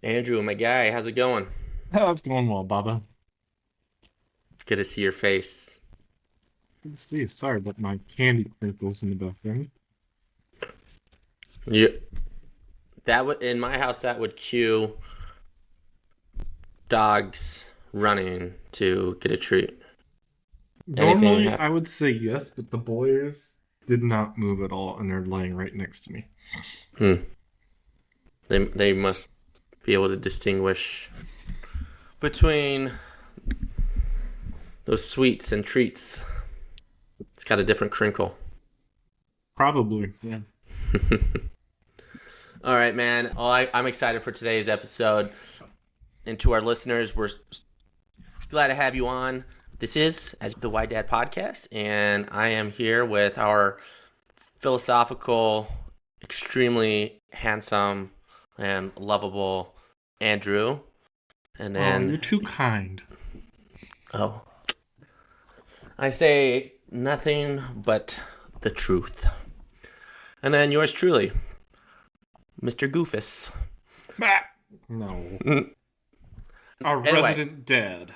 Andrew, my guy, how's it going? Oh, it's going well, Baba. Good to see your face. Let's see. Sorry about my candy crinkles in the background. You that would in my house that would cue dogs running to get a treat. Anything Normally, I happen? would say yes, but the boys did not move at all, and they're laying right next to me. Hmm. They must be able to distinguish between those sweets and treats. It's got a different crinkle. Probably, yeah. All right, man. I'm excited for today's episode. And to our listeners, we're glad to have you on. This is as the Why Dad podcast, and I am here with our philosophical, extremely handsome, and lovable Andrew. And Oh, then, you're too kind. oh, I say nothing but the truth. And then yours truly, Mr. Goofus. Bah! No. Mm. Our Anyway, resident dad.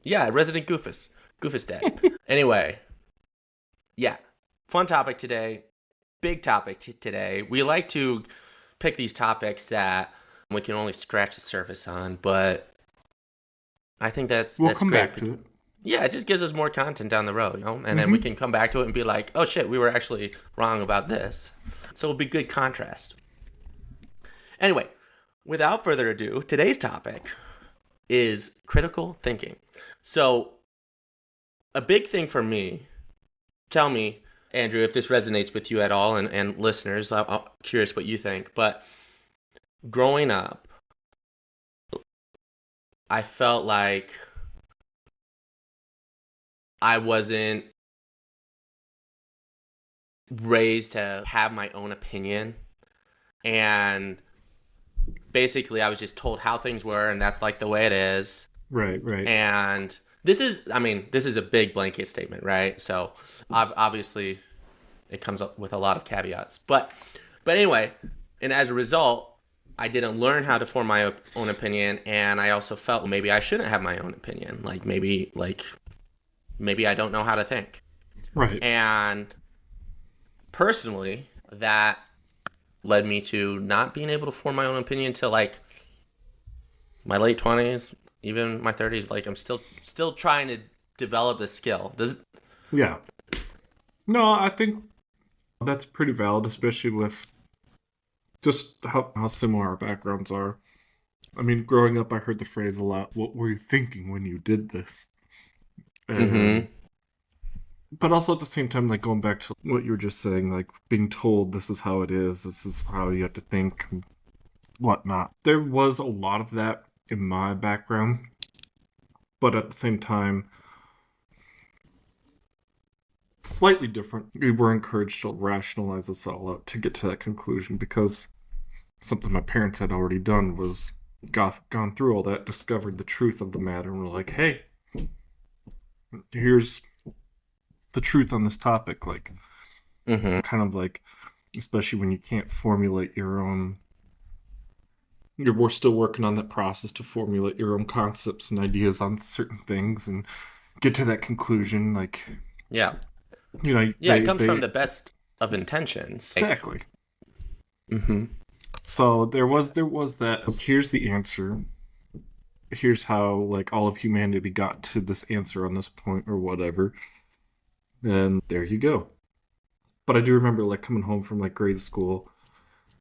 yeah, resident Goofus. Goofus dad. Anyway, yeah, fun topic today. Big topic today. We like to pick these topics that we can only scratch the surface on, but I think that's We'll that's come great. back to it. Yeah, it just gives us more content down the road, and then we Mm-hmm. can come back to it and be like, oh shit, we were actually wrong about this. So it'll be good contrast. Anyway, without further ado, today's topic is critical thinking. So a big thing for me, tell me, Andrew, if this resonates with you at all, and listeners, I'm curious what you think, but growing up, I felt like I wasn't raised to have my own opinion. And basically, I was just told how things were, and that's like the way it is. Right, right. And this is a big blanket statement, right? So obviously, it comes up with a lot of caveats. But anyway, and as a result, I didn't learn how to form my own opinion, and I also felt maybe I shouldn't have my own opinion. Maybe I don't know how to think. Right. And personally, that led me to not being able to form my own opinion until like my late 20s, even my 30s. Like I'm still trying to develop the skill. Does Yeah. No, I think that's pretty valid, especially with just how similar our backgrounds are. I mean, growing up, I heard the phrase a lot. What were you thinking when you did this? And mm-hmm. but also at the same time, like going back to what you were just saying, like being told this is how it is, this is how you have to think, and whatnot. There was a lot of that in my background, but at the same time, slightly different. We were encouraged to rationalize this all out to get to that conclusion because something my parents had already done was gone through all that, discovered the truth of the matter, and were like, hey, here's the truth on this topic. Like, Mm-hmm. kind of like, especially when you can't formulate your own. We're still working on that process to formulate your own concepts and ideas on certain things and get to that conclusion. Like, Yeah. Yeah, it they comes from they the best of intentions. Like, exactly. mm-hmm. So there was that. Here's the answer. Here's how like all of humanity got to this answer on this point or whatever. And there you go. But I do remember like coming home from like grade school,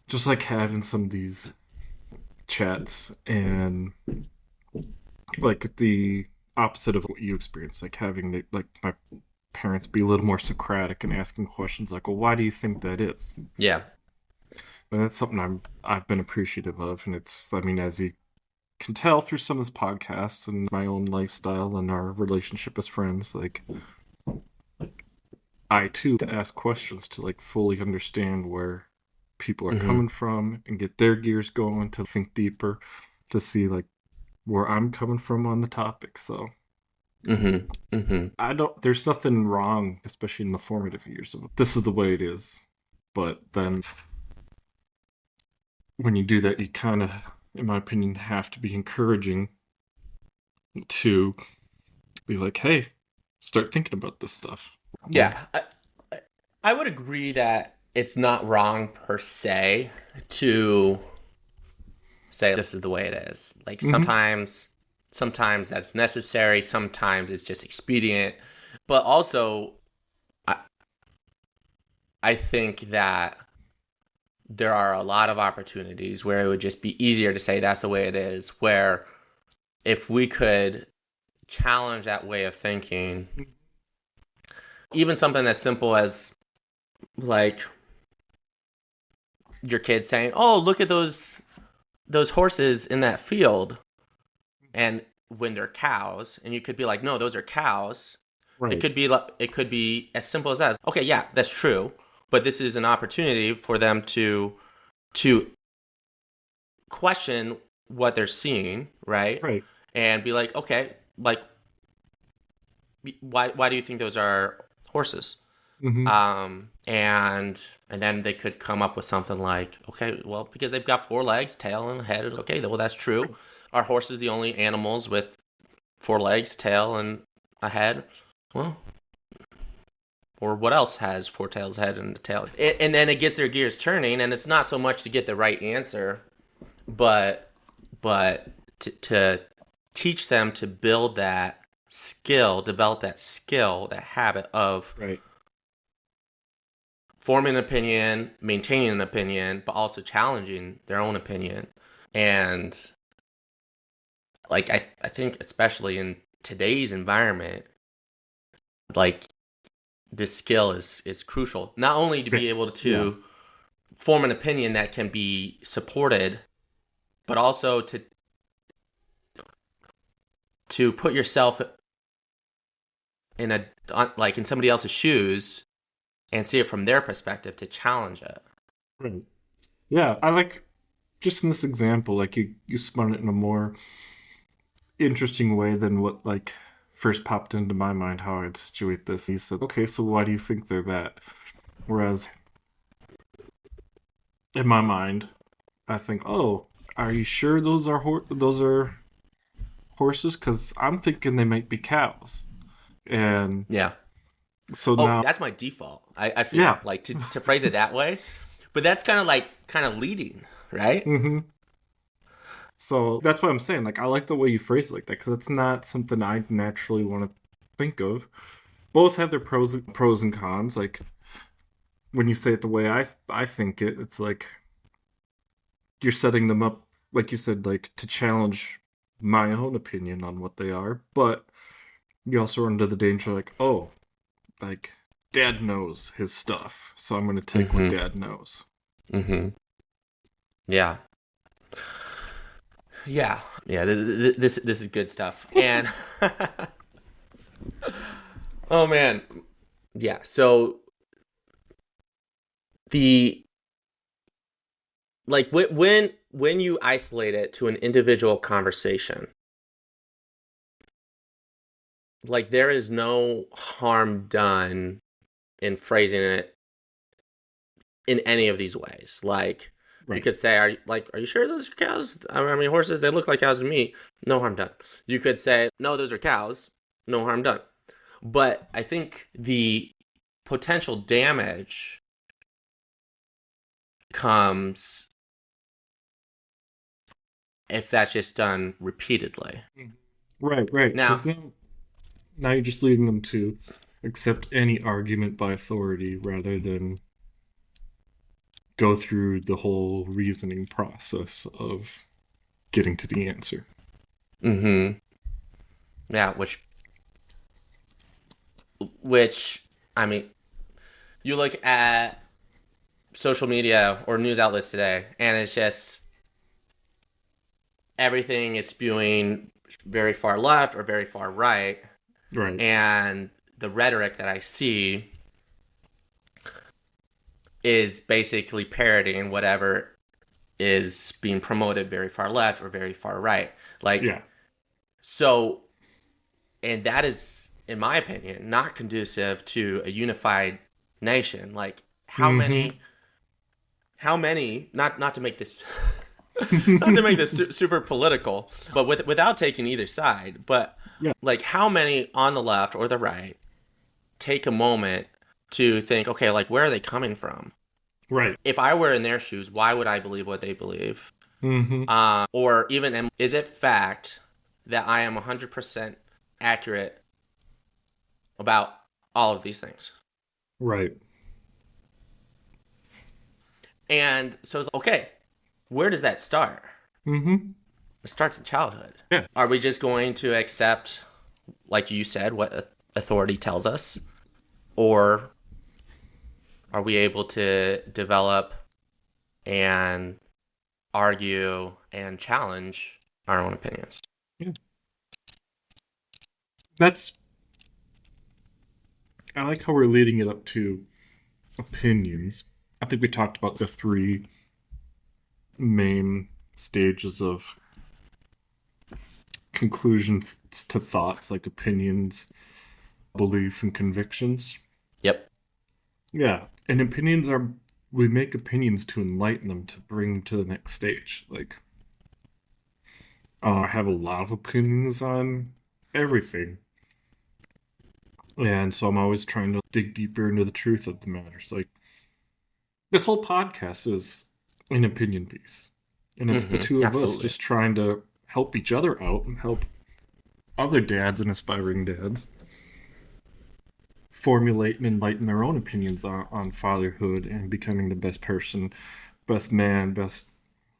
just like having some of these chats and like the opposite of what you experienced, like having like my parents be a little more Socratic and asking questions like, "Well, why do you think that is?" Yeah. And that's something I've been appreciative of, and it's I mean, as you can tell through some of this podcasts and my own lifestyle and our relationship as friends, like I too to ask questions to like fully understand where people are Mm-hmm. coming from and get their gears going to think deeper to see like where I'm coming from on the topic. So Mm-hmm. Mm-hmm. I don't there's nothing wrong, especially in the formative years of this is the way it is. But then when you do that you kind of in my opinion, have to be encouraging to be like, hey, start thinking about this stuff. Like, Yeah, I would agree that it's not wrong per se to say this is the way it is. Like mm-hmm, sometimes that's necessary, sometimes it's just expedient. But also I, I think that there are a lot of opportunities where it would just be easier to say that's the way it is, where if we could challenge that way of thinking, even something as simple as like your kid saying, "Oh, look at those horses in that field," and when they're cows, and you could be like, "No, those are cows." It right. could be it could be as simple as that. Okay, yeah, that's true, but this is an opportunity for them to question what they're seeing, right? Right. And be like, okay, like why do you think those are horses? Mm-hmm. And then they could come up with something like, okay, well, because they've got four legs, tail, and a head. Okay, well, that's true. Right. Are horses the only animals with four legs, tail, and a head? Well, or what else has four tails, head, and a tail? And then it gets their gears turning, and it's not so much to get the right answer, but but to teach them to build that skill, develop that skill, that habit of Right. forming an opinion, maintaining an opinion, but also challenging their own opinion. And like I think especially in today's environment, like this skill is crucial. Not only to Yeah. be able Yeah. to form an opinion that can be supported, but also to put yourself in a like in somebody else's shoes and see it from their perspective to challenge it. Right. Yeah. I like just in this example, like you spun it in a more interesting way than what like first popped into my mind how I'd situate this. You said, okay, so why do you think they're that? Whereas in my mind, I think, oh, are you sure those are horses? Because I'm thinking they might be cows. And Yeah. so Oh, now, that's my default. I feel yeah. like to phrase it that way, but that's kind of leading, right? hmm So that's what I'm saying. Like, I like the way you phrase it like that because it's not something I naturally want to think of. Both have their pros and cons. Like when you say it the way I think it, it's like you're setting them up, like you said, like to challenge my own opinion on what they are. But you also run into the danger, like, oh, like Dad knows his stuff, so I'm going to take what Mm-hmm. Dad knows. Mm-hmm. Yeah. Yeah. Yeah. This is good stuff. And oh man, yeah. So the like when you isolate it to an individual conversation, like there is no harm done in phrasing it in any of these ways. Like you Right. could say, are you sure those are cows? I mean, horses, they look like cows to me. No harm done. You could say, no, those are cows. No harm done. But I think the potential damage comes if that's just done repeatedly. Right, right. Because Now, now you're just leading them to accept any argument by authority rather than go through the whole reasoning process of getting to the answer. mm-hmm. Yeah, which I mean, you look at social media or news outlets today, and it's just everything is spewing very far left or very far right, Right. and the rhetoric that I see is basically parodying whatever is being promoted very far left or very far right. Like Yeah. so, and that is, in my opinion, not conducive to a unified nation. Like Mm-hmm. how many not to make this not to make this super political, but without taking either side. But Yeah, like, how many on the left or the right take a moment to think, okay, like, where are they coming from? right. If I were in their shoes, why would I believe what they believe? Mm-hmm. Or even, is it fact that I am 100% accurate about all of these things? Right. And so it's like, okay, where does that start? Mm-hmm. It starts in childhood. Yeah. Are we just going to accept, like you said, what authority tells us? Or are we able to develop and argue and challenge our own opinions? Yeah. That's. I like how we're leading it up to opinions. I think we talked about the three main stages of conclusions to thoughts, like opinions, beliefs, and convictions. Yep. Yeah. And opinions are, we make opinions to enlighten them, to bring to the next stage. Like, I have a lot of opinions on everything. And so I'm always trying to dig deeper into the truth of the matters. Like, this whole podcast is an opinion piece. And it's the two of us Absolutely. just trying to help each other out and help other dads and aspiring dads formulate and enlighten their own opinions on fatherhood and becoming the best person, best man, best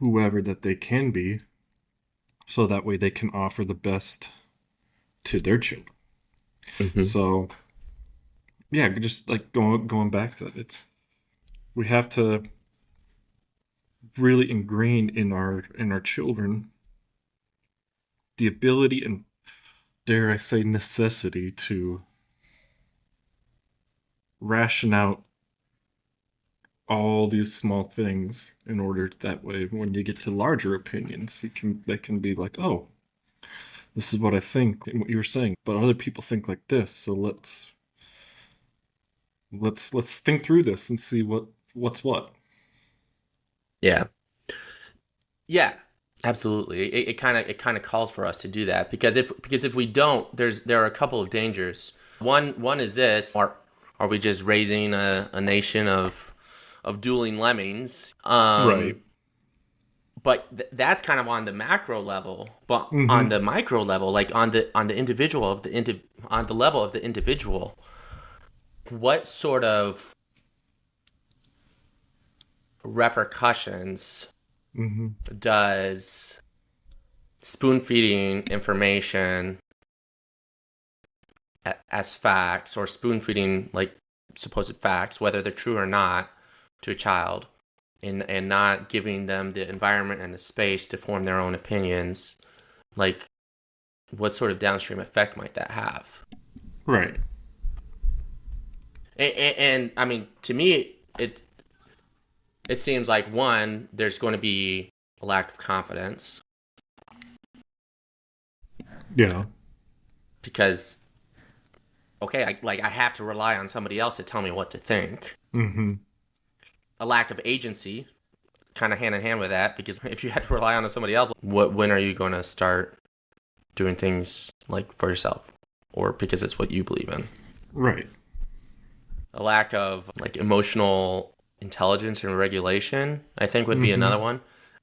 whoever that they can be, so that way they can offer the best to their children. Mm-hmm. So yeah, just like going back to that, it's, we have to really ingrain in our children the ability and, dare I say, necessity to ration out all these small things in order that way when you get to larger opinions they can be like, oh, this is what I think and what you were saying, but other people think like this, so let's think through this and see what's what. Yeah. Yeah. Absolutely. It kind of calls for us to do that, because if we don't, there are a couple of dangers. One is this: are we just raising a nation of dueling lemmings? Right. But that's kind of on the macro level. But on Mm-hmm. the micro level, like on the individual of on the level of the individual, what sort of repercussions Mm-hmm. does spoon feeding information as facts, or spoon feeding like supposed facts, whether they're true or not, to a child, and not giving them the environment and the space to form their own opinions, like, what sort of downstream effect might that have? Right. And I mean, to me, it seems like, one, there's going to be a lack of confidence, Yeah. because, okay, I have to rely on somebody else to tell me what to think. Mm-hmm. A lack of agency, kind of hand in hand with that, because if you had to rely on somebody else, when are you going to start doing things like for yourself, or because it's what you believe in? Right. A lack of like emotional intelligence and regulation, I think, would be Mm-hmm. another one,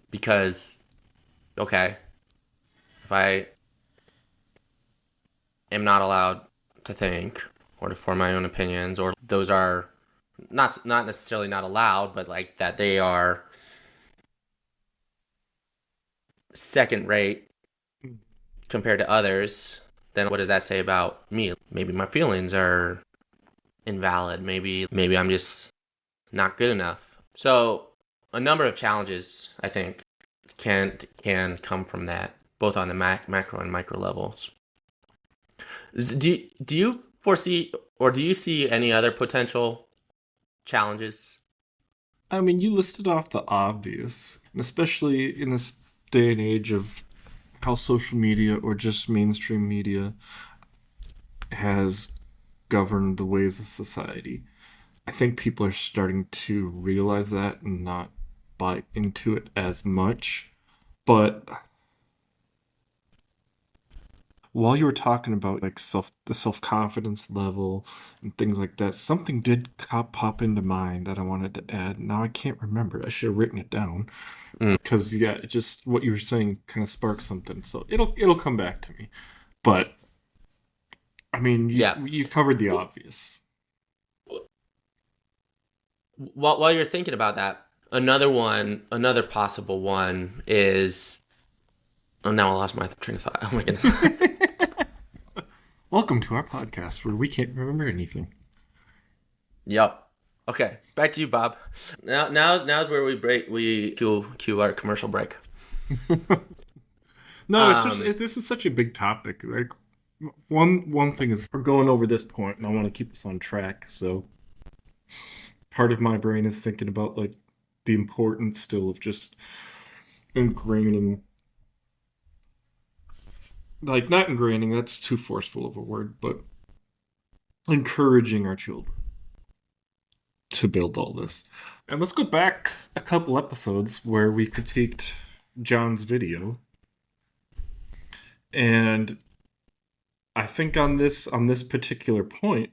because, okay, if I am not allowed to think or to form my own opinions, or those are not necessarily not allowed, but like that they are second rate compared to others, then what does that say about me? Maybe my feelings are invalid. Maybe I'm just not good enough. So a number of challenges, I think, can come from that, both on the macro and micro levels. Do you foresee, or do you see any other potential challenges? I mean, you listed off the obvious, and especially in this day and age of how social media or just mainstream media has governed the ways of society. I think people are starting to realize that and not buy into it as much. But while you were talking about like the self-confidence level and things like that, something did pop into mind that I wanted to add. Now I can't remember. I should have written it down Mm, because yeah, it just what you were saying kind of sparked something. So it'll come back to me. But I mean, yeah. you covered the obvious. While you're thinking about that, another possible one is. Oh, now I lost my train of thought. Oh my goodness. Welcome to our podcast where we can't remember anything. Yep. Okay, back to you, Bob. Now's where we break. We cue our commercial break. No, it's just Um. this is such a big topic. Like one thing is we're going over this point, and I want to keep us on track. So part of my brain is thinking about like the importance still of just ingraining, like not ingraining. That's too forceful of a word, but encouraging our children to build all this. And let's go back a couple episodes where we critiqued John's video, and I think on this particular point,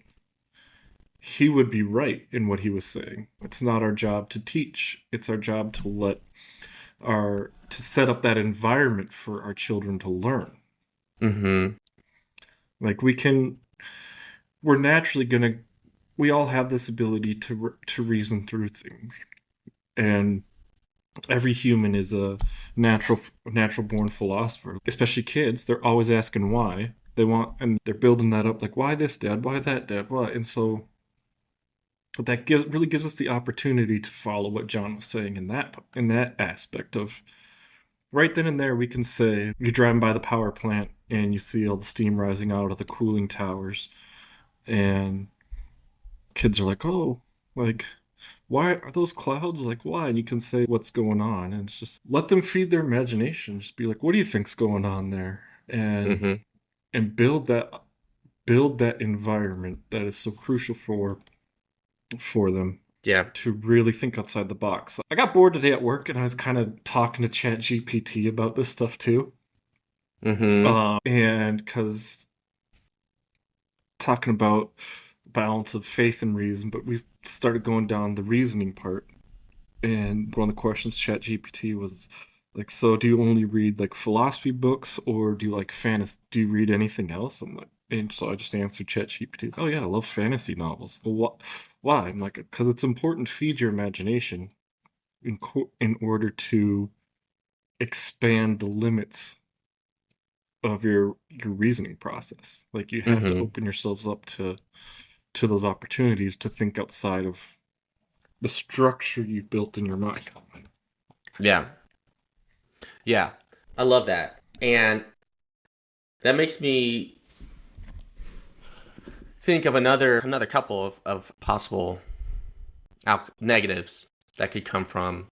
he would be right in what he was saying. It's not our job to teach. It's our job to set up that environment for our children to learn. Mm-hmm. Like we're naturally gonna. We all have this ability to reason through things, and every human is a natural born philosopher. Especially kids, they're always asking why. And they're building that up like, why this, dad? Why that, dad? Why? And so that really gives us the opportunity to follow what John was saying in that aspect of right then and there. We can say you're driving by the power plant and you see all the steam rising out of the cooling towers, and kids are like, oh, like why are those clouds, like why? And you can say what's going on, and it's just let them feed their imagination. Just be like, what do you think's going on there? and Mm-hmm. and build that environment that is so crucial for them Yeah. to really think outside the box. I got bored today at work and I was kind of talking to ChatGPT about this stuff too. Mm-hmm. And because talking about balance of faith and reason, but we started going down the reasoning part. And one of the questions ChatGPT was like, so do you only read like philosophy books or do you like fantasy? Do you read anything else? I'm like, and so I just answered ChatGPT. Oh yeah, I love fantasy novels. Well, what? Why? I'm like, because it's important to feed your imagination in order to expand the limits of your reasoning process. Like you have to Mm-hmm. open yourselves up to those opportunities to think outside of the structure you've built in your mind. Yeah. Yeah. I love that, and that makes me think of another couple of possible negatives that could come from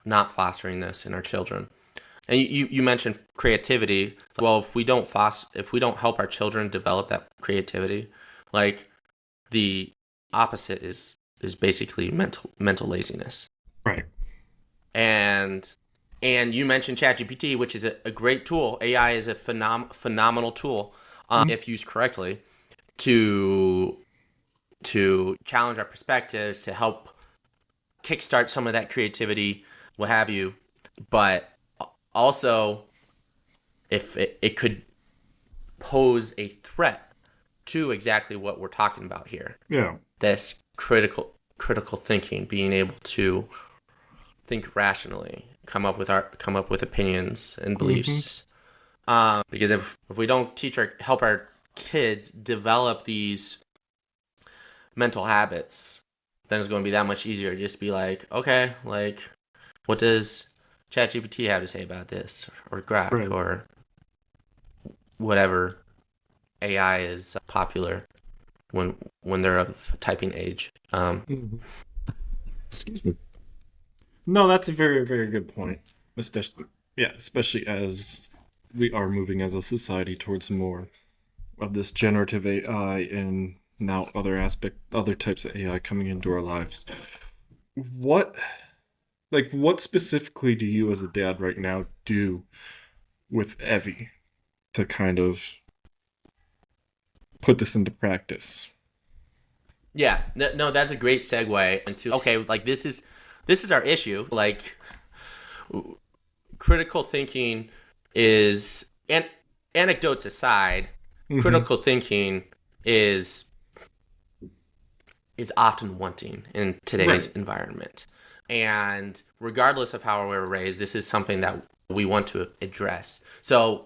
not fostering this in our children. And you mentioned creativity. Well, if we don't help our children develop that creativity, like the opposite is basically mental laziness. Right. And you mentioned ChatGPT, which is a great tool. AI is a phenomenal tool if used correctly to challenge our perspectives, to help kickstart some of that creativity, what have you. But also, if it could pose a threat to exactly what we're talking about here, Yeah. this critical thinking, being able to think rationally, come up with opinions and Hmm. beliefs. Because if we don't help our kids develop these mental habits, then it's going to be that much easier to just be like, okay, like, what does ChatGPT have to say about this, or Grok, Right. or whatever AI is popular when they're of typing age. Hmm. Excuse me. No, that's a very, very good point. Especially, yeah, especially as we are moving as a society towards more of this generative AI and now other types of AI coming into our lives. What Like, what specifically do you as a dad right now do with Evie to kind of put this into practice? Yeah, no, that's a great segue into okay, like this is our issue. Like critical thinking is and anecdotes aside, Mm-hmm. critical thinking is is often wanting in today's Right. environment. And regardless of how we were raised, this is something that we want to address. So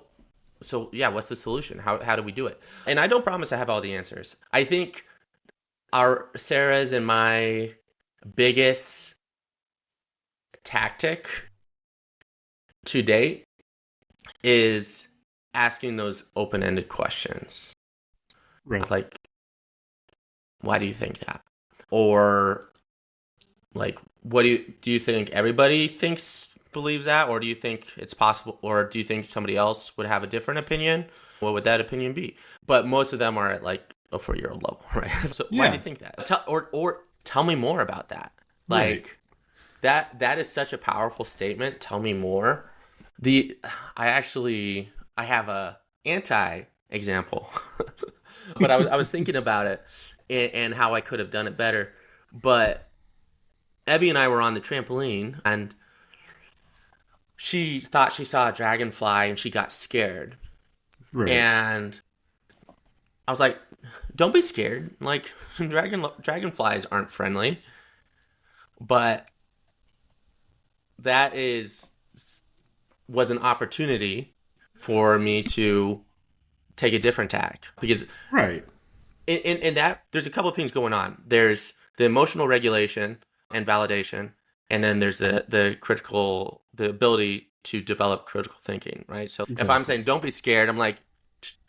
yeah, what's the solution? How do we do it? And I don't promise I have all the answers. I think our Sarah's and my biggest tactic to date is asking those open-ended questions. Right. Like, why do you think that? Or like, what do you think everybody thinks believes that, or do you think it's possible, or do you think somebody else would have a different opinion? What would that opinion be? But most of them are at like a 4-year-old level, right? So why do you Yeah. think that? Or tell me more about that. Right. Like that is such a powerful statement. Tell me more. The I have a anti example, but I was thinking about it and how I could have done it better. But Evie and I were on the trampoline, and she thought she saw a dragonfly, and she got scared. Right. And I was like, "Don't be scared. Like dragonflies aren't friendly." But that is was an opportunity for me to take a different tack because Right. in that there's a couple of things going on. There's the emotional regulation and validation, and then there's the ability to develop critical thinking, right? So if I'm Exactly. saying don't be scared, I'm like,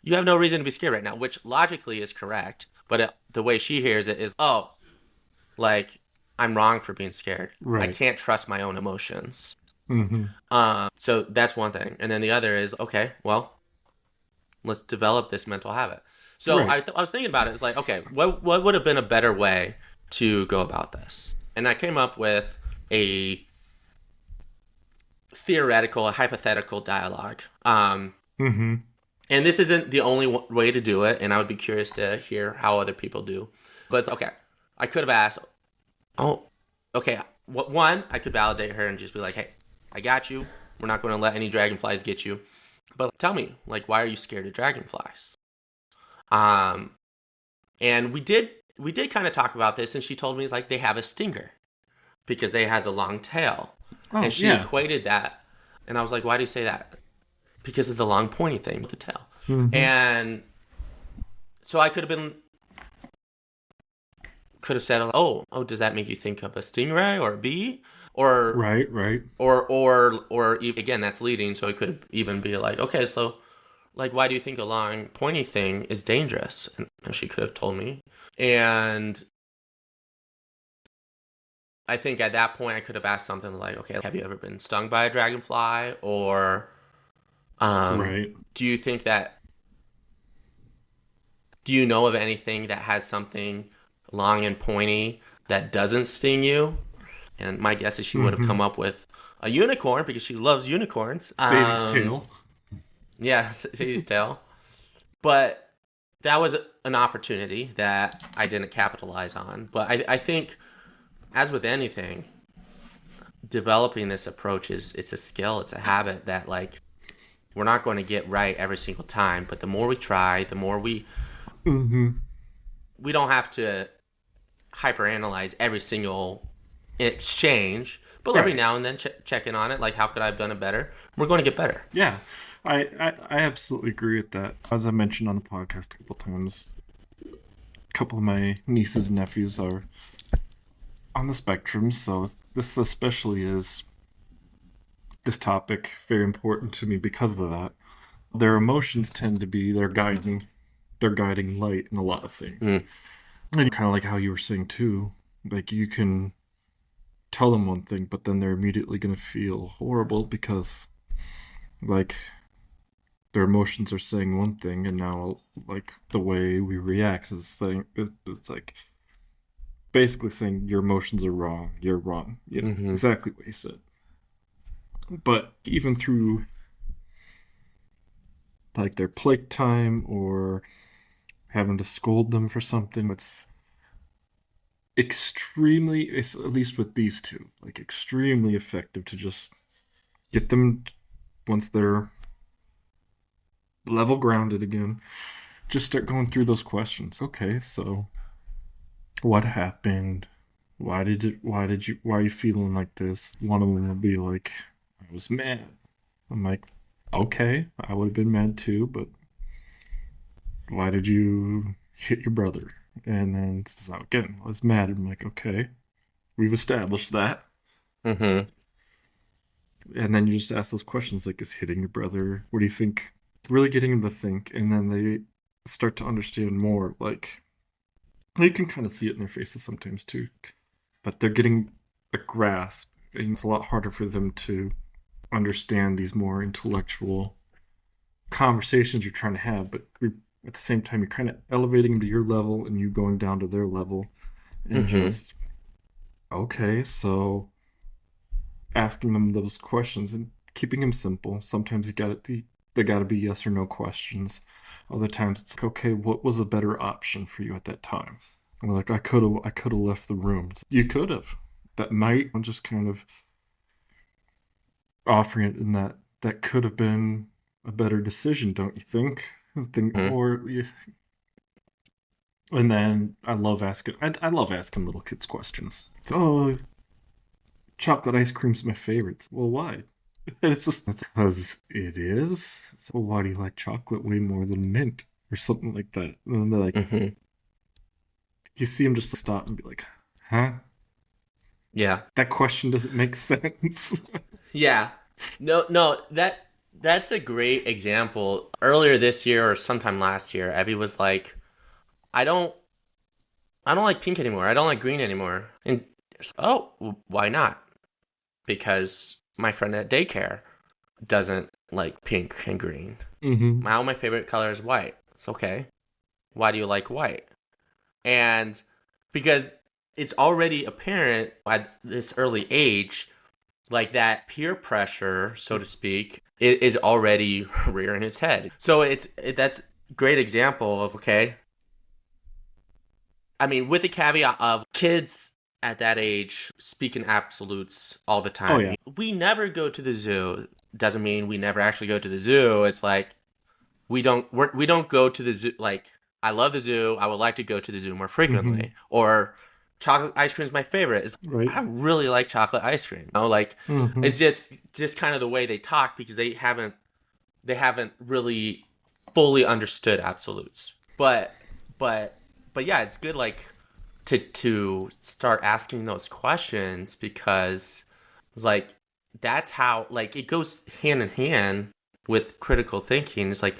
you have no reason to be scared right now, which logically is correct, but the way she hears it is, oh, like I'm wrong for being scared. I Right. can't trust my own emotions. Mm-hmm. So that's one thing, and then the other is okay, well, let's develop this mental habit. So Right. I was thinking about it. It's like, okay, what would have been a better way to go about this? And I came up with a theoretical, a hypothetical dialogue. Mm-hmm. And this isn't the only way to do it, and I would be curious to hear how other people do. But it's okay. I could have asked, oh, okay. One, I could validate her and just be like, hey, I got you. We're not going to let any dragonflies get you. But tell me, like, why are you scared of dragonflies? Um, and we did kind of talk about this, and she told me like they have a stinger because they had the long tail, and Oh, she yeah. equated that, and I was like, why do you say that? Because of the long pointy thing with the tail, Mm-hmm. and so I could have said, oh, does that make you think of a stingray or a bee, or Right. Right. again that's leading, so it could even be like, okay, so like why do you think a long pointy thing is dangerous? And she could have told me, and I think at that point I could have asked something like, okay, have you ever been stung by a dragonfly? Or Right. do you think that, do you know of anything that has something long and pointy that doesn't sting you? And my guess is she would have Mm-hmm. come up with a unicorn because she loves unicorns. Sadie's tail. Yeah, Sadie's tail. But that was an opportunity that I didn't capitalize on. But I think, as with anything, developing this approach is it's a skill, it's a habit that like we're not going to get right every single time, but the more we try, the more Mm-hmm. we don't have to hyperanalyze every single exchange, but every Right. now and then check in on it, like how could I have done it better? We're going to get better. Yeah. I absolutely agree with that. As I mentioned on the podcast a couple times, a couple of my nieces and nephews are on the spectrum, so this especially is this topic very important to me because of that. Their emotions tend to be their guiding light in a lot of things. Mm. And kind of like how you were saying too, like you can tell them one thing, but then they're immediately going to feel horrible because like their emotions are saying one thing, and now like the way we react is saying it's like basically saying your emotions are wrong. You're wrong. You know, Mm-hmm. exactly what he said. But even through like their playtime or having to scold them for something, it's at least with these two, like extremely effective to just get them once they're level grounded again. Just start going through those questions. Okay, so what happened? Why are you feeling like this? One of them will be like, I was mad. I'm like, okay, I would have been mad too, but why did you hit your brother? And then so again, I was mad. I'm like, okay, we've established that. Mm-hmm. And then you just ask those questions like, is hitting your brother? What do you think? Really getting them to think, and then they start to understand more. Like, you can kind of see it in their faces sometimes too, but they're getting a grasp, and it's a lot harder for them to understand these more intellectual conversations you're trying to have. But at the same time, you're kind of elevating them to your level and you going down to their level, and Mm-hmm. just okay, so asking them those questions and keeping them simple. Sometimes they got to be yes or no questions. Other times it's like, okay, what was a better option for you at that time? And we're like, I could have left the room. You could have. That might just kind of offering it in that could have been a better decision, don't you think? Mm-hmm. Or and then I love asking little kids questions. Oh, chocolate ice cream's my favorite. Well, why? And it's just because it is. Well, why do you like chocolate way more than mint or something like that? And then they're like, Mm-hmm. you see them just stop and be like, huh? Yeah. That question doesn't make sense. Yeah. No, no, that's a great example. Earlier this year or sometime last year, Abby was like, I don't I don't like pink anymore. I don't like green anymore. And oh, why not? Because my friend at daycare doesn't like pink and green. Mm-hmm. Now my favorite color is white. It's okay. Why do you like white? And because it's already apparent at this early age, like that peer pressure, so to speak, is already rearing its head. So that's a great example of okay. I mean, with the caveat of kids at that age speak in absolutes all the Oh time. yeah. We never go to the zoo. Doesn't mean we never actually go to the zoo. It's like we don't go to the zoo. Like I love the zoo. I would like to go to the zoo more Mm-hmm. frequently. Or chocolate ice cream is my favorite. It's, Right. I really like chocolate ice cream. You know, like Mm-hmm. it's just kind of the way they talk because they haven't really fully understood absolutes. But but yeah, it's good like to start asking those questions because it's like that's how like it goes hand in hand with critical thinking. It's like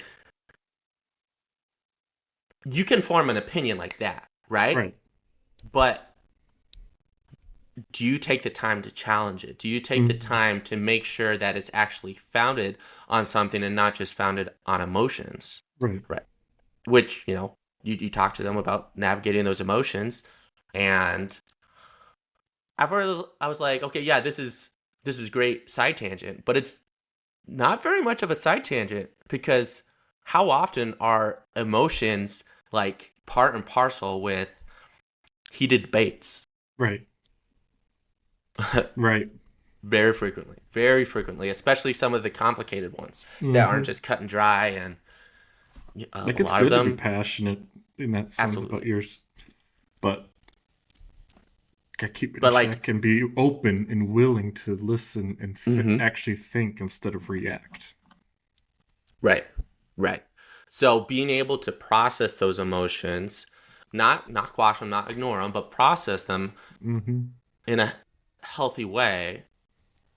you can form an opinion like that, right? Right. But do you take the time to challenge it? Do you take the Mm-hmm. time to make sure that it's actually founded on something and not just founded on emotions? Right. Right. Which, you know, you talk to them about navigating those emotions. And at first I was like, okay, yeah, this is great side tangent, but it's not very much of a side tangent because how often are emotions like part and parcel with heated debates? Right. Right. Very frequently, especially some of the complicated ones that aren't Mm-hmm. just cut and dry. And Like a it's lot of good to be them, passionate in that sense about absolutely. yours, but gotta keep it in But like, check and be open and willing to listen and hmm actually think instead of react. right, right. So being able to process those emotions, not quash them, not ignore them, but process them Mm-hmm. in a healthy way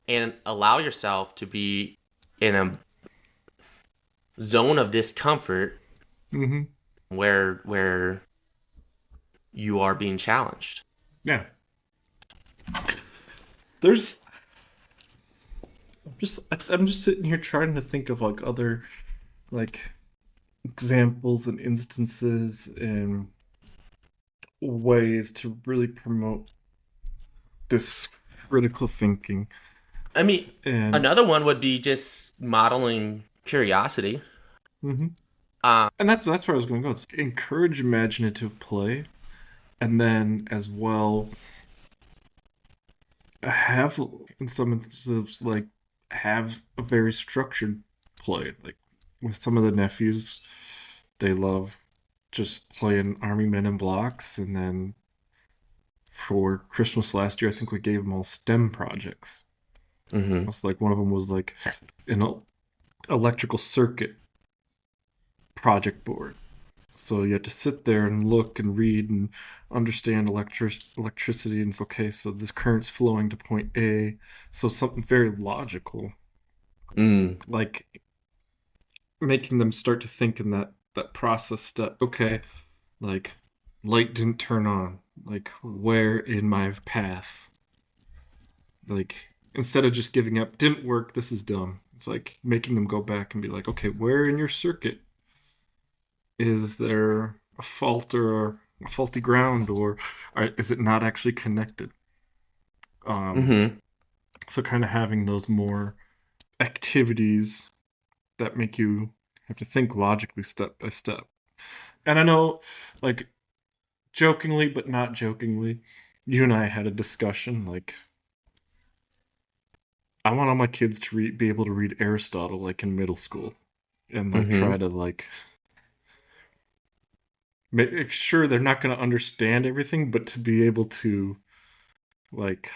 and allow yourself to be in a zone of discomfort Mm-hmm. where you are being challenged. Yeah. There's I'm just sitting here trying to think of like other like examples and instances and ways to really promote this critical thinking. I mean, And another one would be just modeling curiosity. mhm. Uh, And that's where I was going to go. It's encourage imaginative play, and then as well have, in some instances, like have a very structured play. Like with some of the nephews, they love just playing Army Men in Blocks, and then for Christmas last year, I think we gave them all STEM projects. mhm. It's like one of them was like an electrical circuit project board. So you had to sit there and look and read and understand electricity and okay, so this current's flowing to point A. So something very logical, Mm. like making them start to think in that process step. Okay, like light didn't turn on. Like where in my path? Like instead of just giving up, didn't work. This is dumb. It's like making them go back and be like, okay, where in your circuit is there a fault or a faulty ground, or is it not actually connected? Um, Mhm. so kind of having those more activities that make you have to think logically step by step. And I know, like, jokingly but not jokingly, you and I had a discussion. Like, I want all my kids to be able to read Aristotle like in middle school, and like try Mhm. to like make sure they're not going to understand everything, but to be able to like,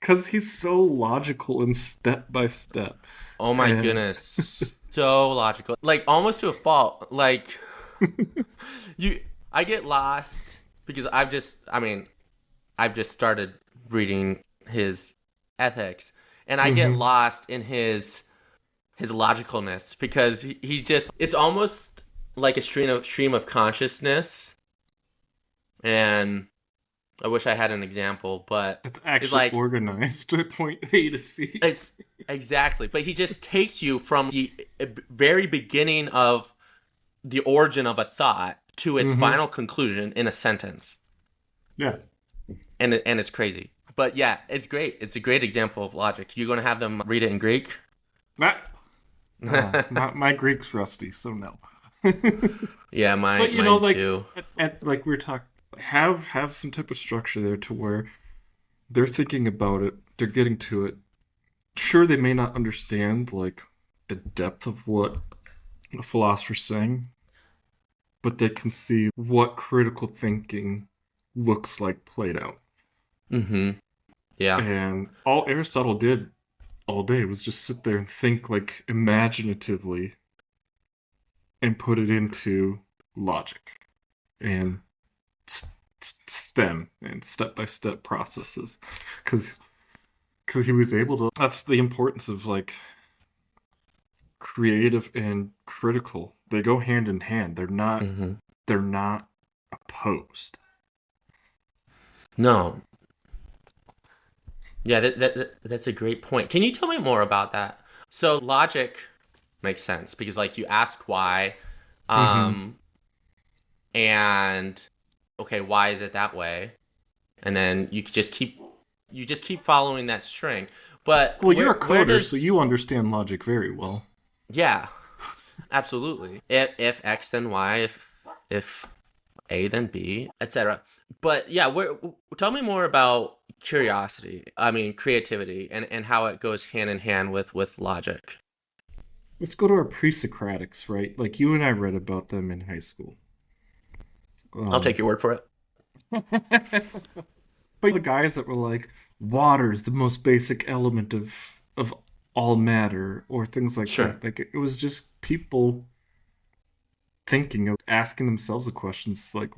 because he's so logical and step by step. Oh my And goodness. So logical. Like almost to a fault. Like you I get lost because I've just started reading his ethics and I get hmm lost in his logicalness because he just it's almost like a stream of consciousness and I wish I had an example, but it's it's actually like organized to point A to C. it's exactly, but he just takes you from the very beginning of the origin of a thought to its hmm final conclusion in a sentence, Yeah. and it's crazy. But yeah, it's great. It's a great example of logic. You're gonna have them read it in Greek. That my Greek's rusty, so no. Yeah, But mine like too. like we are talking, have some type of structure there to where they're thinking about it, they're getting to it. Sure, they may not understand like the depth of what the philosopher's saying, but they can see what critical thinking looks like played out. Mm-hmm. Yeah. And all Aristotle did all day was just sit there and think like imaginatively and put it into logic and STEM and step by step processes. Because he was able to. That's the importance of like creative and critical. They go hand in hand. Mm-hmm. They're not opposed. No. Yeah, that's a great point. Can you tell me more about that? So logic makes sense because like you ask why, Mm-hmm. um, and okay, why is it that way? And then you just keep following that string. But Well, you're a where coder, so does you understand logic very well. yeah, absolutely. If X then Y, if A then B, etc. But yeah, where tell me more about curiosity. I mean creativity and how it goes hand in hand with logic. Let's go to our pre-Socratics, right? Like you and I read about them in high school. I'll take your word for it. But the guys that were like, water is the most basic element of all matter, or things like Sure. that. Like it was just people thinking of asking themselves the questions like,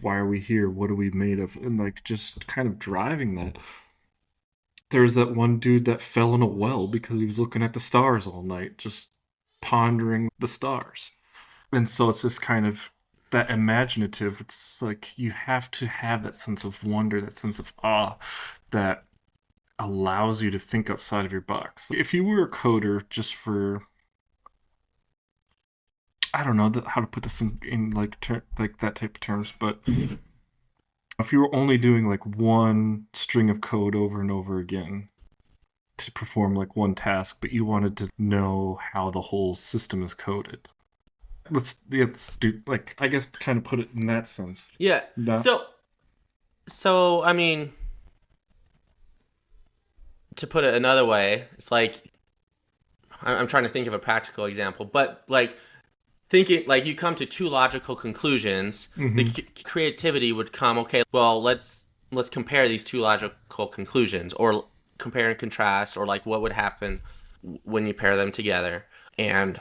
why are we here? What are we made of? And like just kind of driving that. There's that one dude that fell in a well because he was looking at the stars all night, just pondering the stars. And so it's just kind of that imaginative. It's like you have to have that sense of wonder, that sense of awe that allows you to think outside of your box. If you were a coder, just for I don't know how to put this in like like that type of terms, but If you were only doing like one string of code over and over again to perform like one task, but you wanted to know how the whole system is coded. Let's do like I guess kind of put it in that sense. Yeah. That So I mean, to put it another way, it's like I'm trying to think of a practical example, but like thinking like you come to two logical conclusions, the mm-hmm. creativity would come. Okay, well let's compare these two logical conclusions, or compare and contrast, or like what would happen when you pair them together. And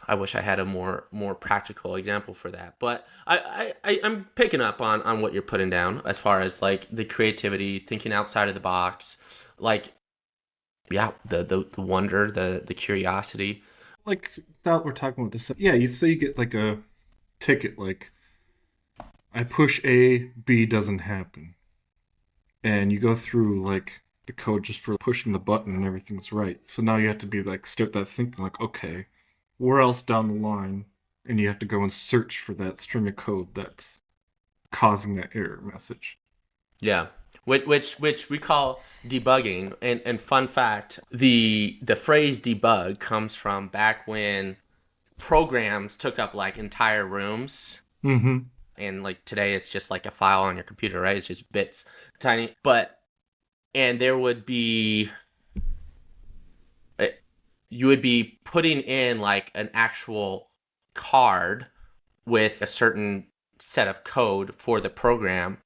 I wish I had a more practical example for that, but I'm picking up on what you're putting down as far as like the creativity, thinking outside of the box, like yeah, the wonder, the curiosity. Like that we're talking about this. Yeah, you say you get like a ticket like I push A, B doesn't happen. And you go through like the code just for pushing the button and everything's right. So now you have to be like start that thinking like, okay, where else down the line? And you have to go and search for that string of code that's causing that error message. Yeah, which we call debugging. And fun fact, the phrase debug comes from back when programs took up like entire rooms, Mm-hmm. and like today it's just like a file on your computer, right? It's just bits, tiny. But and there would be you would be putting in like an actual card with a certain set of code for the program.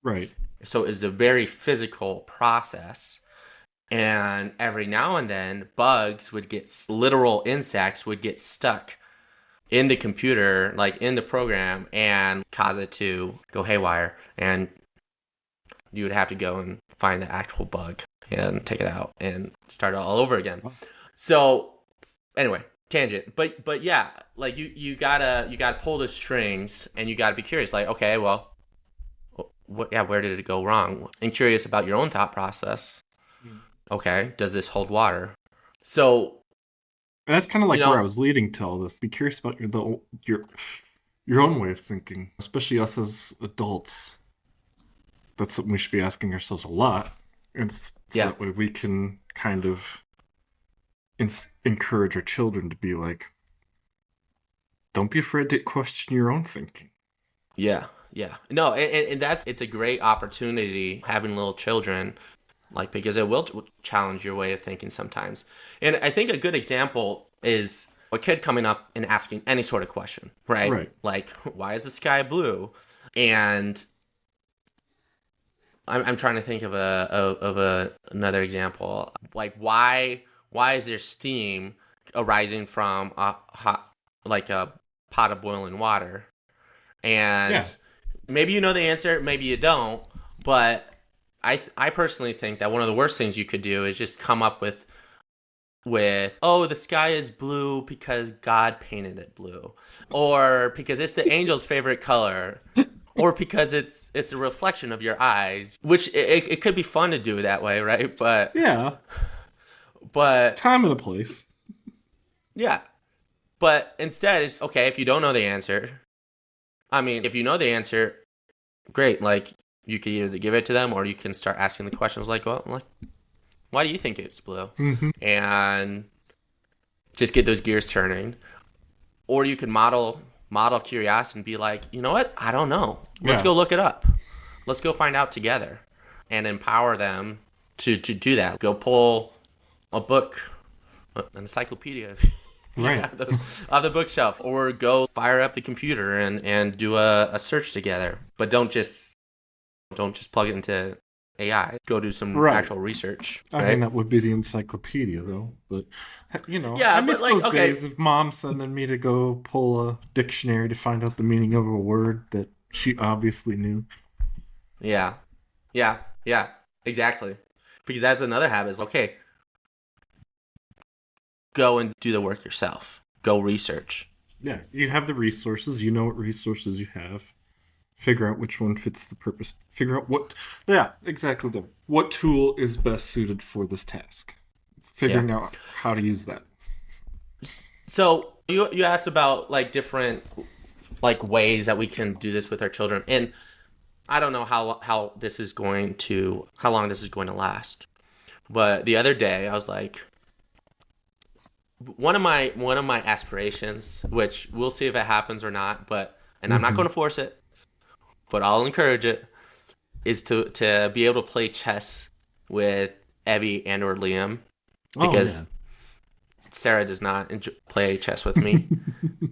Right. So it's a very physical process. And every now and then, bugs would get, literal insects would get stuck in the computer, like in the program, and cause it to go haywire. And you would have to go and find the actual bug and take it out and start it all over again. So anyway, tangent. But yeah, like you gotta pull the strings, and you gotta be curious. Like, okay, well, where did it go wrong? And curious about your own thought process. Okay, does this hold water? So, And that's kind of you like where I know, was leading to all this. Be curious about your own way of thinking, especially us as adults. That's something we should be asking ourselves a lot, and so yeah, that way we can kind of encourage our children to be like, don't be afraid to question your own thinking. yeah, yeah. No, and that's, it's a great opportunity having little children, like, because it will challenge your way of thinking sometimes. And I think a good example is a kid coming up and asking any sort of question, right? Right. Like, why is the sky blue? And I'm trying to think of another example. Like, why is there steam arising from a hot, like a pot of boiling water? Yeah. And maybe you know the answer, maybe you don't. But I personally think that one of the worst things you could do is just come up with, oh, the sky is blue because God painted it blue, or because it's the angel's favorite color, or because it's a reflection of your eyes, which it could be fun to do that way, right? Yeah. But Time and a place. yeah, but instead it's okay if you don't know the answer. I mean, if you know the answer, great. Like, you could either give it to them, or you can start asking the questions like, well, like, why do you think it's blue? Mm-hmm. And just get those gears turning. Or you can model curiosity and be like, you know what? I don't know. Let's Yeah. go look it up. Let's go find out together, and empower them to do that. Go pull a book, an encyclopedia if you Right. have on the bookshelf, or go fire up the computer and do a search together. But don't just plug it into AI. Go do some Right. actual research, I mean, right? that would be the encyclopedia, though. But, I Yeah, but miss like, those okay, days of mom sending me to go pull a dictionary to find out the meaning of a word that she obviously knew. yeah, yeah, yeah, exactly. Because that's another habit. Is okay, go and do the work yourself. Go research. Yeah, you have the resources. You know what resources you have. Figure out which one fits the purpose. Figure out what. Yeah, exactly. What tool is best suited for this task. Yeah. Figuring out how to use that. So you asked about like different like ways that we can do this with our children, and I don't know how this is going to how long this is going to last. But the other day, I was like, one of my aspirations, which we'll see if it happens or not, and I'm not Mm-hmm. going to force it, but I'll encourage it, is to be able to play chess with Evie and or Liam, Oh yeah. because Sarah does not play chess with me,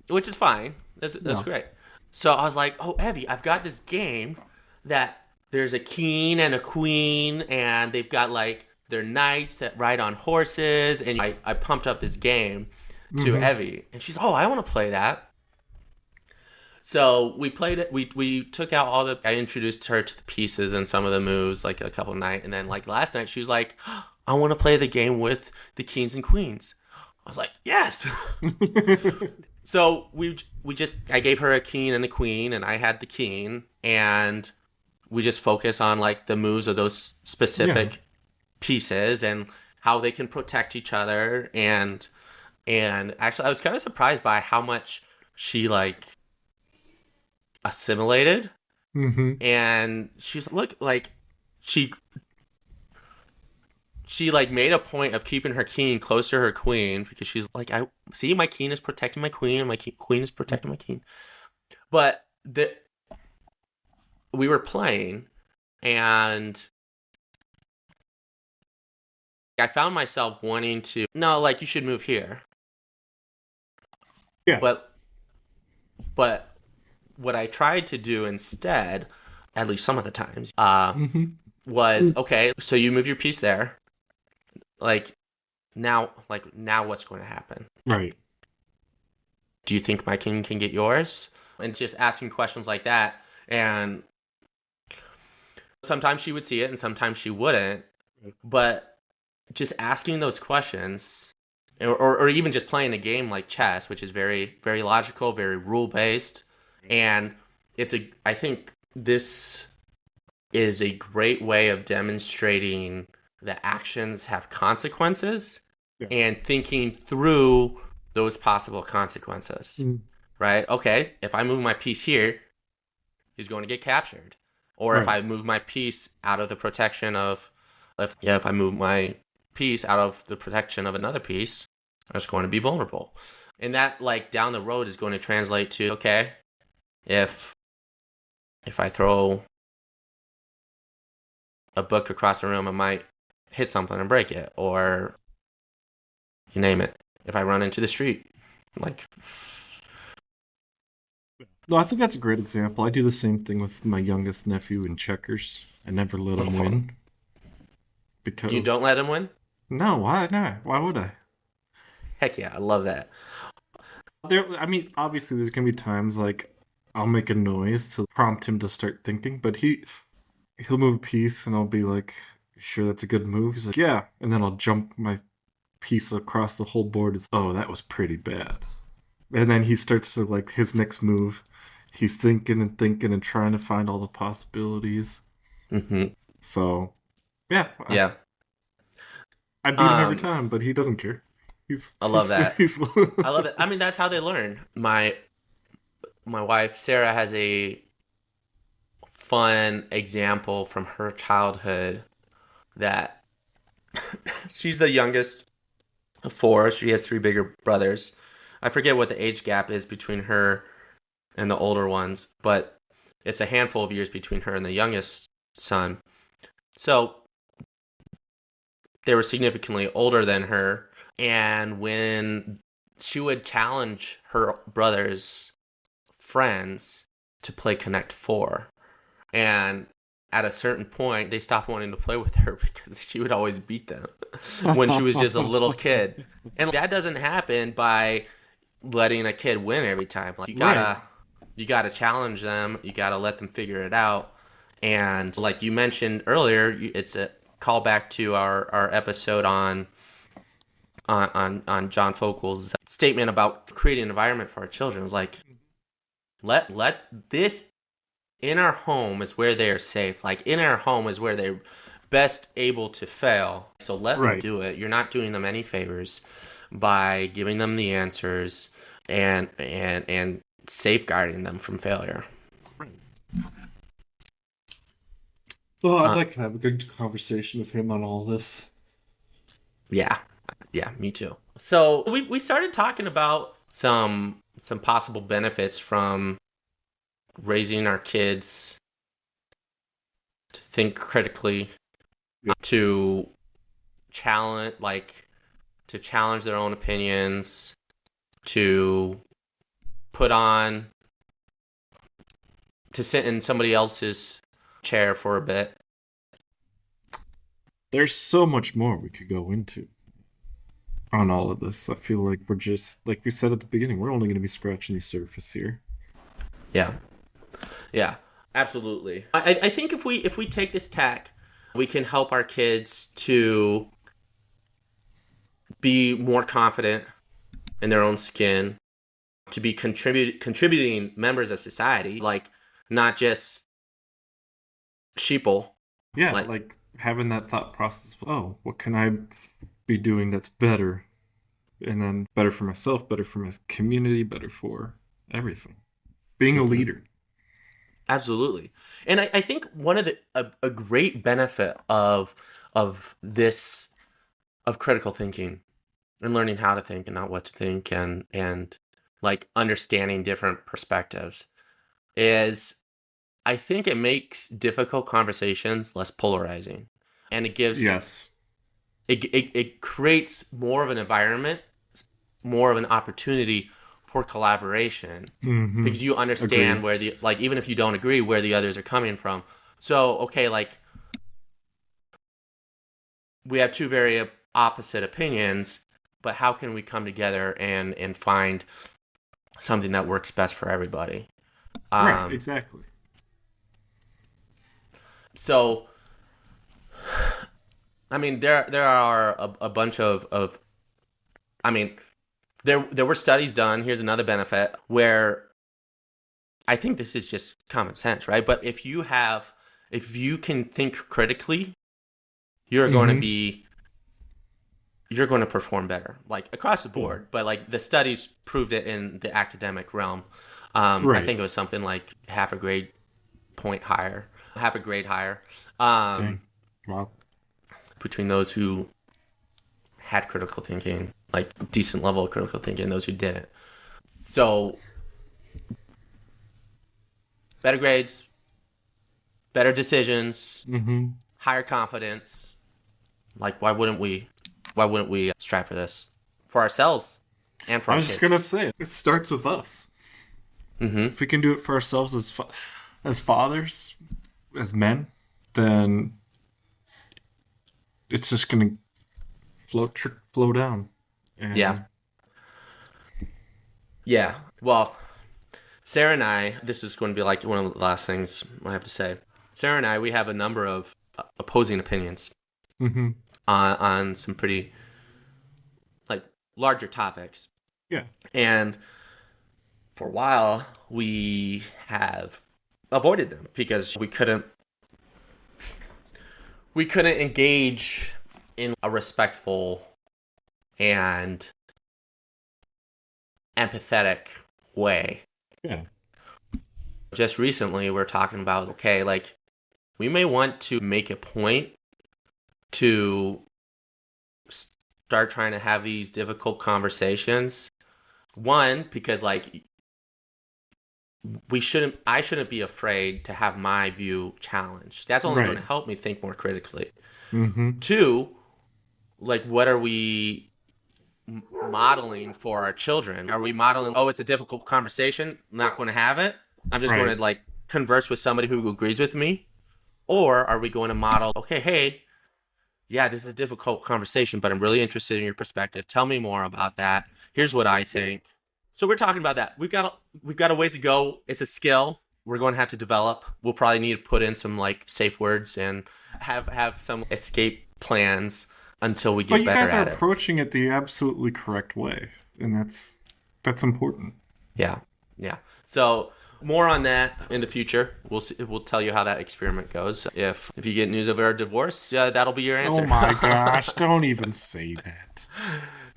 which is fine. That's No. great. So I was like, oh, Evie, I've got this game that there's a king and a queen, and they've got like their knights that ride on horses, and I pumped up this game to Mm-hmm. Evie, and she's, oh, I want to play that. So we played it. We took out all the. I introduced her to the pieces and some of the moves, like a couple of nights, and then like last night she was like, I want to play the game with the kings and queens. I was like, yes. So we just I gave her a king and a queen, and I had the king, and we just focus on like the moves of those Yeah. specific pieces and how they can protect each other, and actually I was kind of surprised by how much she like assimilated, Mm-hmm. and she's look like she she like made a point of keeping her king close to her queen, because she's like, I see my king is protecting my queen, and my queen is protecting my king. But we were playing, and I found myself wanting to, no, like, you should move here. Yeah. But but what I tried to do instead, at least some of the times, Mm-hmm. was, okay, so you move your piece there. Like now what's going to happen? Right. Do you think my king can get yours? And just asking questions like that. And sometimes she would see it and sometimes she wouldn't. But just asking those questions, or even just playing a game like chess, which is very, very logical, very rule based. And I think this is a great way of demonstrating that actions have consequences Yeah. and thinking through those possible consequences. Mm. Right? Okay, if I move my piece here, he's going to get captured. Or if Right. I move my piece out of the protection of, if I move my piece out of the protection of another piece, I was going to be vulnerable. And that, like, down the road is going to translate to, okay, if I throw a book across the room, I might hit something and break it, or you name it. If I run into the street, like, No, I think that's a great example. I do the same thing with my youngest nephew in checkers. I never let him win you don't because let him win. no, why not? Why would I? Heck yeah, I love that. I mean, obviously, there's gonna be times like I'll make a noise to prompt him to start thinking, but he'll move a piece, and I'll be like, "You sure that's a good move?" He's like, "Yeah," and then I'll jump my piece across the whole board. Is oh, that was pretty bad. And then he starts to like his next move. He's thinking and trying to find all the possibilities. Hmm. So yeah, Yeah. I beat him every Um, time, but he doesn't care. He's I love he's that. he's I love it. I mean, that's how they learn. My wife Sarah has a fun example from her childhood, that she's the youngest of four. She has three bigger brothers. I forget what the age gap is between her and the older ones, but it's a handful of years between her and the youngest son. So they were significantly older than her. And when she would challenge her brother's friends to play Connect Four, and at a certain point they stopped wanting to play with her because she would always beat them when she was just a little kid. And that doesn't happen by letting a kid win every time. Like, right. you gotta challenge them, you gotta let them figure it out. And like you mentioned earlier, it's a callback to our episode on John Fogel's statement about creating an environment for our children. It's like, let this, in our home is where they are safe. Like, in our home is where they're best able to fail. So let them Right. do it. You're not doing them any favors by giving them the answers and safeguarding them from failure. Right. Oh, I'd Uh, like to have a good conversation with him on all this. yeah, yeah, me too. So we started talking about some possible benefits from raising our kids to think critically, Yeah. to challenge their own opinions, to put on to sit in somebody else's chair for a bit. There's so much more we could go into on all of this. I feel like we're just, like we said at the beginning, we're only going to be scratching the surface here. Yeah, yeah, absolutely. I think if we take this tack, we can help our kids to be more confident in their own skin, to be contributing members of society, like not just sheeple. Yeah, Like, like having that thought process of, oh, what can I be doing that's better? And then better for myself, better for my community, better for everything. Being a mhm, leader. absolutely. And I think one of a great benefit of this of critical thinking and learning how to think and not what to think, and like understanding different perspectives is, I think it makes difficult conversations less polarizing, and Yes. it creates more of an environment, more of an opportunity for collaboration, Mm-hmm. because you understand Agreed. where even if you don't agree, where the others are coming from. So okay, like, we have two very opposite opinions, but how can we come together and find something that works best for everybody? Right, Um, exactly. so I mean, there are a bunch of I mean, there were studies done. Here's another benefit where I think this is just common sense, right? But if you can think critically, you're going to Mm-hmm. be you're going to perform better, like across the Yeah. board. But like the studies proved it in the academic realm. I Right. think it was something like half a grade higher, Dang. um, Wow. between those who had critical thinking, like decent level of critical thinking, and those who didn't. So better grades, better decisions, Mm-hmm. higher confidence. Like, why wouldn't we? Why wouldn't we strive for this for ourselves and for I our was just gonna kids? say it starts with us. Mm-hmm. If we can do it for ourselves as fathers, as men, then it's just gonna flow down. Yeah, And yeah. Well, Sarah and I, this is going to be like one of the last things I have to say. Sarah and I, we have a number of opposing opinions mm-hmm. on some pretty like larger topics, Yeah. and for a while we have avoided them because we couldn't engage in a respectful and empathetic way. Yeah. Just recently, we're talking about, okay, like, we may want to make a point to start trying to have these difficult conversations. One, because like I shouldn't be afraid to have my view challenged. That's only going Right. to help me think more critically. Mm-hmm. Two, like, what are we modeling for our children? Are we modeling, oh, it's a difficult conversation, I'm not going to have it, I'm just going Right. to like converse with somebody who agrees with me? Or are we going to model, okay, hey, yeah, this is a difficult conversation, but I'm really interested in your perspective. Tell me more about that. Here's what I think. So we're talking about that. We've got a ways to go. It's a skill we're going to have to develop. We'll probably need to put in some like safe words and have some escape plans until we But get you better guys are at it. approaching it the absolutely correct way, and that's important. Yeah, yeah. So more on that in the future. We'll see, we'll tell you how that experiment goes. If you get news of our divorce, that'll be your Oh answer. my gosh! Don't even say that.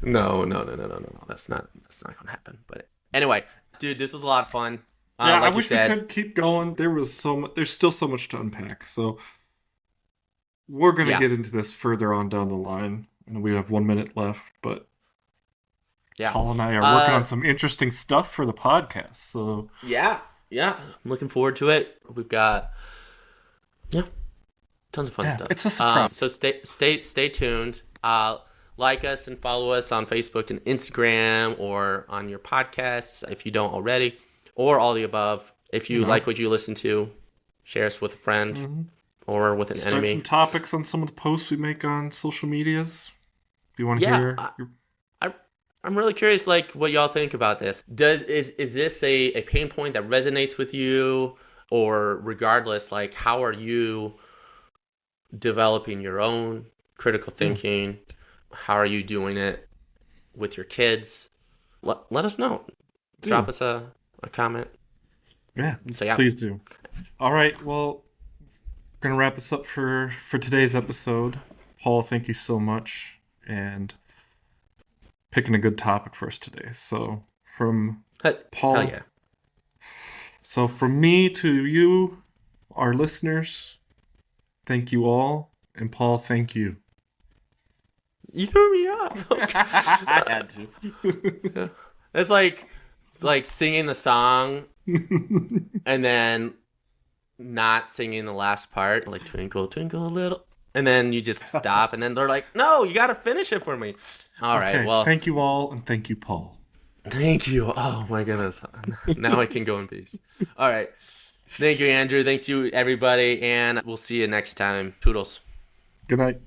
No, no, no, no, no, no. That's not gonna happen. But anyway, dude, this was a lot of fun. Yeah, I Like you wish we said, could keep going. There was so much. There's still so much to unpack. So we're going to Yeah. get into this further on down the line. And we have 1 minute left, but Yeah. Paul and I are working on Uh, some interesting stuff for the podcast. So, yeah. Yeah. I'm looking forward to it. We've got, yeah, tons of fun yeah, stuff. it's a So surprise. stay tuned. Like us and follow us on Facebook and Instagram or on your podcasts if you don't already, or all the above. If You you know, like what you listen to, share us with a friend mhm. or with an Start some enemy. topics on some of the posts we make on social medias. If you want to Yeah, hear, I, I'm really curious, like what y'all think about this. Is this a pain point that resonates with you, or regardless, like how are you developing your own critical yeah, thinking? How are you doing it with your kids? Let us know. Drop do. us a comment. Yeah, So yeah, please do. All right, well, gonna wrap this up for today's episode. Paul, thank you so much, and picking a good topic for us today. So from hell Paul, yeah. so from me to you, our listeners, thank you all, and Paul, thank you. You threw me off. I had to. Yeah. It's like singing the song and then not singing the last part, like Twinkle Twinkle Little, and then you just stop, and then they're like, "No, you got to finish it for me." All right, Okay, well, thank you all, and thank you, Paul. thank you. Oh my goodness, now I can go in peace. All right, thank you, Andrew. Thanks you, everybody, and we'll see you next time. Toodles. Good night.